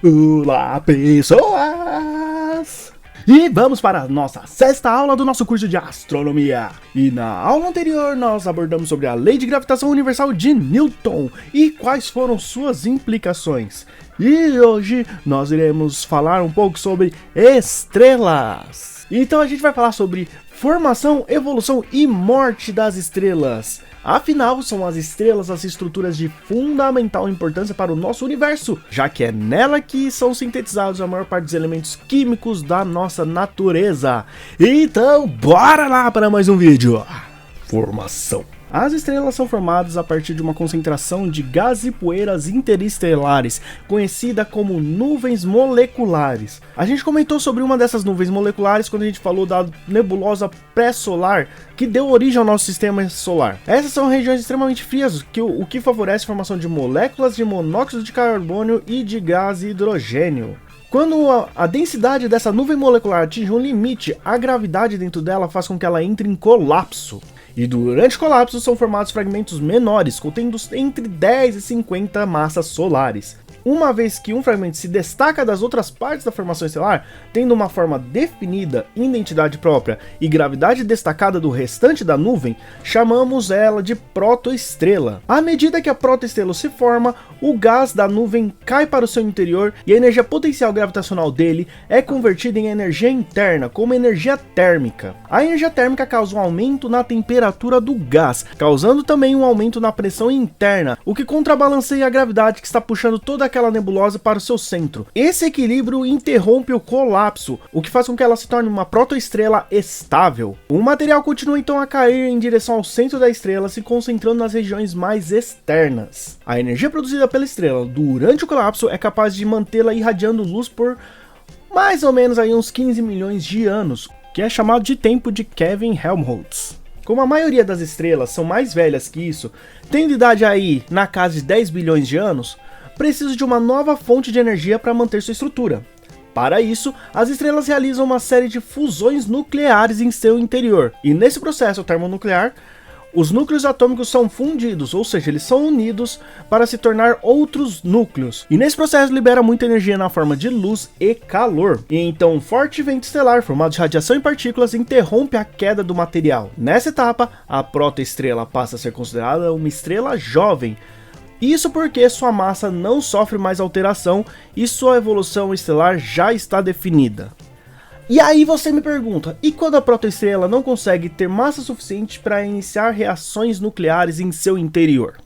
Olá, pessoas! E vamos para a nossa sexta aula do nosso curso de astronomia. E na aula anterior nós abordamos sobre a lei de gravitação universal de Newton e quais foram suas implicações. E hoje nós iremos falar um pouco sobre estrelas. Então a gente vai falar sobre formação, evolução e morte das estrelas. Afinal, são as estrelas as estruturas de fundamental importância para o nosso universo, já que é nela que são sintetizados a maior parte dos elementos químicos da nossa natureza. Então, bora lá para mais um vídeo. Formação. As estrelas são formadas a partir de uma concentração de gás e poeiras interestelares, conhecida como nuvens moleculares. A gente comentou sobre uma dessas nuvens moleculares quando a gente falou da nebulosa pré-solar, que deu origem ao nosso sistema solar. Essas são regiões extremamente frias, o que favorece a formação de moléculas de monóxido de carbono e de gás hidrogênio. Quando a densidade dessa nuvem molecular atinge um limite, a gravidade dentro dela faz com que ela entre em colapso. E durante o colapso são formados fragmentos menores, contendo entre 10 e 50 massas solares. Uma vez que um fragmento se destaca das outras partes da formação estelar, tendo uma forma definida, identidade própria e gravidade destacada do restante da nuvem, chamamos ela de protoestrela. À medida que a protoestrela se forma, o gás da nuvem cai para o seu interior e a energia potencial gravitacional dele é convertida em energia interna, como energia térmica. A energia térmica causa um aumento na temperatura do gás, causando também um aumento na pressão interna, o que contrabalanceia a gravidade que está puxando toda aquela nebulosa para o seu centro. Esse equilíbrio interrompe o colapso, o que faz com que ela se torne uma protoestrela estável. O material continua então a cair em direção ao centro da estrela, se concentrando nas regiões mais externas. A energia produzida pela estrela durante o colapso é capaz de mantê-la irradiando luz por mais ou menos aí uns 15 milhões de anos, que é chamado de tempo de Kelvin-Helmholtz. Como a maioria das estrelas são mais velhas que isso, tendo idade aí na casa de 10 bilhões de anos, precisa de uma nova fonte de energia para manter sua estrutura. Para isso, as estrelas realizam uma série de fusões nucleares em seu interior, e nesse processo termonuclear, os núcleos atômicos são fundidos, ou seja, eles são unidos para se tornar outros núcleos. E nesse processo libera muita energia na forma de luz e calor. E então um forte vento estelar formado de radiação e partículas interrompe a queda do material. Nessa etapa, a protoestrela passa a ser considerada uma estrela jovem. Isso porque sua massa não sofre mais alteração e sua evolução estelar já está definida. E aí você me pergunta, e quando a protoestrela não consegue ter massa suficiente para iniciar reações nucleares em seu interior?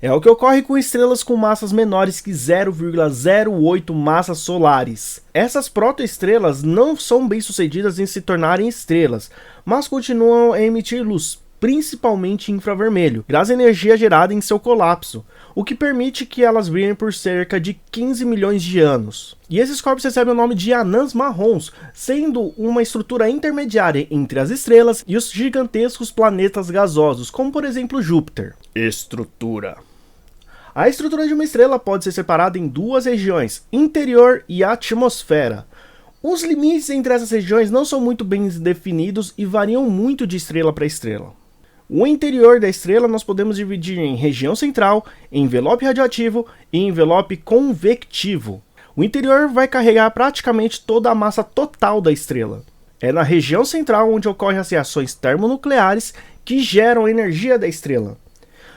É o que ocorre com estrelas com massas menores que 0,08 massas solares. Essas protoestrelas não são bem sucedidas em se tornarem estrelas, mas continuam a emitir luz, principalmente infravermelho, graças à energia gerada em seu colapso, o que permite que elas brilhem por cerca de 15 milhões de anos. E esses corpos recebem o nome de anãs marrons, sendo uma estrutura intermediária entre as estrelas e os gigantescos planetas gasosos, como por exemplo Júpiter. Estrutura. A estrutura de uma estrela pode ser separada em duas regiões, interior e atmosfera. Os limites entre essas regiões não são muito bem definidos e variam muito de estrela para estrela. O interior da estrela nós podemos dividir em região central, envelope radioativo e envelope convectivo. O interior vai carregar praticamente toda a massa total da estrela. É na região central onde ocorrem as reações termonucleares que geram a energia da estrela.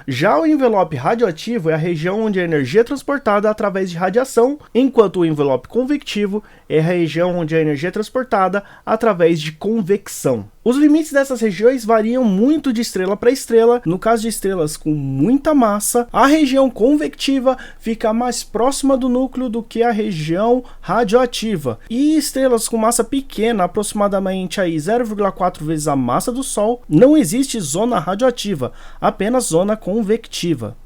Já o envelope radioativo é a região onde a energia é transportada através de radiação, enquanto o envelope convectivo é a região onde a energia é transportada através de convecção. Os limites dessas regiões variam muito de estrela para estrela. No caso de estrelas com muita massa, a região convectiva fica mais próxima do núcleo do que a região radioativa. E estrelas com massa pequena, aproximadamente aí 0,4 vezes a massa do Sol, não existe zona radioativa, apenas zona convectiva.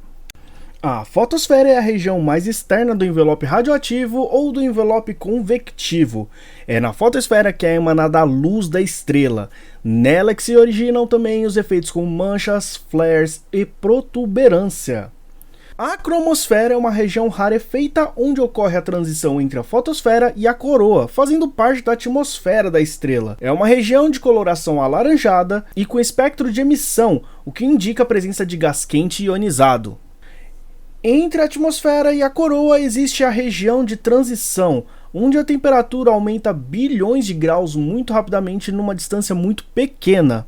A fotosfera é a região mais externa do envelope radioativo ou do envelope convectivo. É na fotosfera que é emanada a luz da estrela. Nela que se originam também os efeitos como manchas, flares e protuberância. A cromosfera é uma região rarefeita onde ocorre a transição entre a fotosfera e a coroa, fazendo parte da atmosfera da estrela. É uma região de coloração alaranjada e com espectro de emissão, o que indica a presença de gás quente ionizado. Entre a atmosfera e a coroa existe a região de transição, onde a temperatura aumenta bilhões de graus muito rapidamente numa distância muito pequena.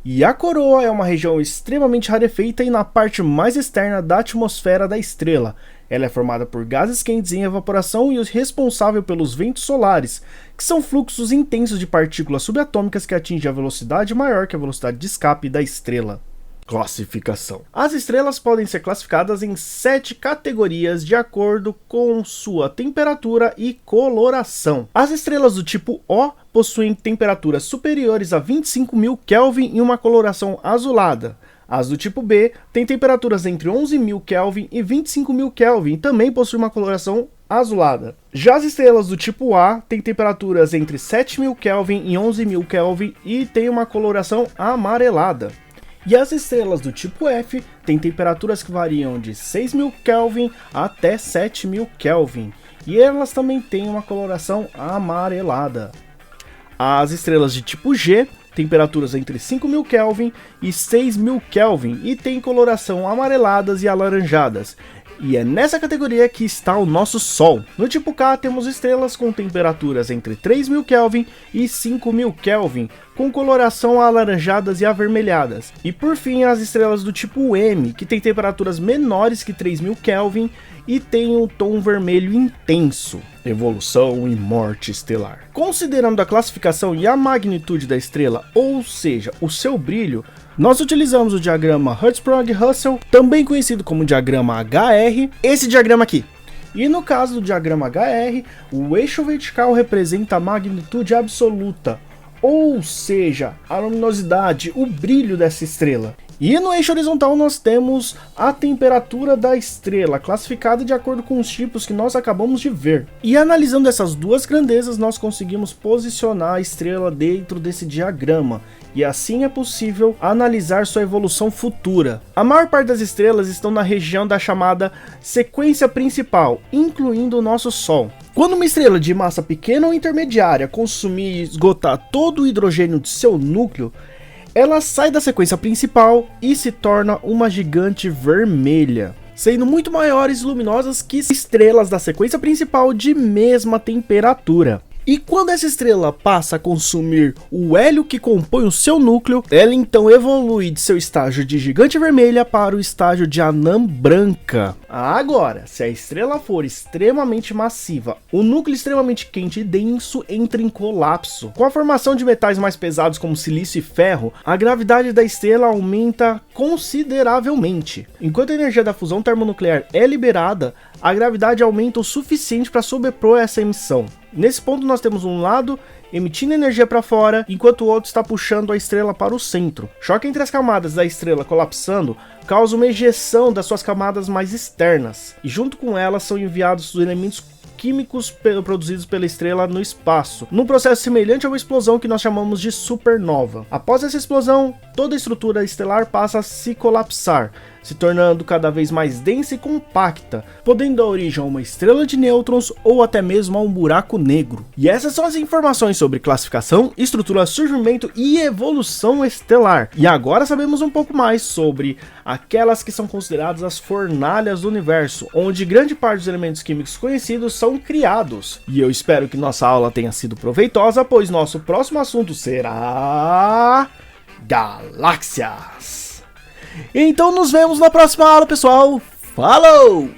E a coroa é uma região extremamente rarefeita e na parte mais externa da atmosfera da estrela. Ela é formada por gases quentes em evaporação e responsável pelos ventos solares, que são fluxos intensos de partículas subatômicas que atingem a velocidade maior que a velocidade de escape da estrela. Classificação. As estrelas podem ser classificadas em 7 categorias de acordo com sua temperatura e coloração. As estrelas do tipo O possuem temperaturas superiores a 25.000 Kelvin e uma coloração azulada. As do tipo B têm temperaturas entre 11.000 Kelvin e 25.000 Kelvin e também possuem uma coloração azulada. Já as estrelas do tipo A têm temperaturas entre 7.000 Kelvin e 11.000 Kelvin e têm uma coloração amarelada. E as estrelas do tipo F têm temperaturas que variam de 6.000 Kelvin até 7.000 Kelvin, e elas também têm uma coloração amarelada. As estrelas de tipo G têm temperaturas entre 5.000 Kelvin e 6.000 Kelvin e têm coloração amareladas e alaranjadas. E é nessa categoria que está o nosso Sol. No tipo K temos estrelas com temperaturas entre 3.000 Kelvin e 5.000 Kelvin, com coloração alaranjadas e avermelhadas. E por fim as estrelas do tipo M, que tem temperaturas menores que 3.000 Kelvin e tem um tom vermelho intenso. Evolução e morte estelar. Considerando a classificação e a magnitude da estrela, ou seja, o seu brilho, nós utilizamos o diagrama Hertzsprung-Russell, também conhecido como diagrama HR, esse diagrama aqui. E no caso do diagrama HR, o eixo vertical representa a magnitude absoluta, ou seja, a luminosidade, o brilho dessa estrela. E no eixo horizontal nós temos a temperatura da estrela, classificada de acordo com os tipos que nós acabamos de ver. E analisando essas duas grandezas, nós conseguimos posicionar a estrela dentro desse diagrama. E assim é possível analisar sua evolução futura. A maior parte das estrelas estão na região da chamada sequência principal, incluindo o nosso Sol. Quando uma estrela de massa pequena ou intermediária consumir e esgotar todo o hidrogênio de seu núcleo, ela sai da sequência principal e se torna uma gigante vermelha, sendo muito maiores e luminosas que estrelas da sequência principal de mesma temperatura. E quando essa estrela passa a consumir o hélio que compõe o seu núcleo, ela então evolui de seu estágio de gigante vermelha para o estágio de anã branca. Agora, se a estrela for extremamente massiva, o núcleo extremamente quente e denso entra em colapso. Com a formação de metais mais pesados como silício e ferro, a gravidade da estrela aumenta consideravelmente. Enquanto a energia da fusão termonuclear é liberada, a gravidade aumenta o suficiente para sobrepor essa emissão. Nesse ponto nós temos um lado emitindo energia para fora, enquanto o outro está puxando a estrela para o centro. Choque entre as camadas da estrela colapsando causa uma ejeção das suas camadas mais externas, e junto com elas são enviados os elementos químicos produzidos pela estrela no espaço, num processo semelhante a uma explosão que nós chamamos de supernova. Após essa explosão, toda a estrutura estelar passa a se colapsar, se tornando cada vez mais densa e compacta, podendo dar origem a uma estrela de nêutrons ou até mesmo a um buraco negro. E essas são as informações sobre classificação, estrutura, surgimento e evolução estelar. E agora sabemos um pouco mais sobre aquelas que são consideradas as fornalhas do universo, onde grande parte dos elementos químicos conhecidos são criados. E eu espero que nossa aula tenha sido proveitosa, pois nosso próximo assunto será galáxias. Então nos vemos na próxima aula, pessoal. Falou!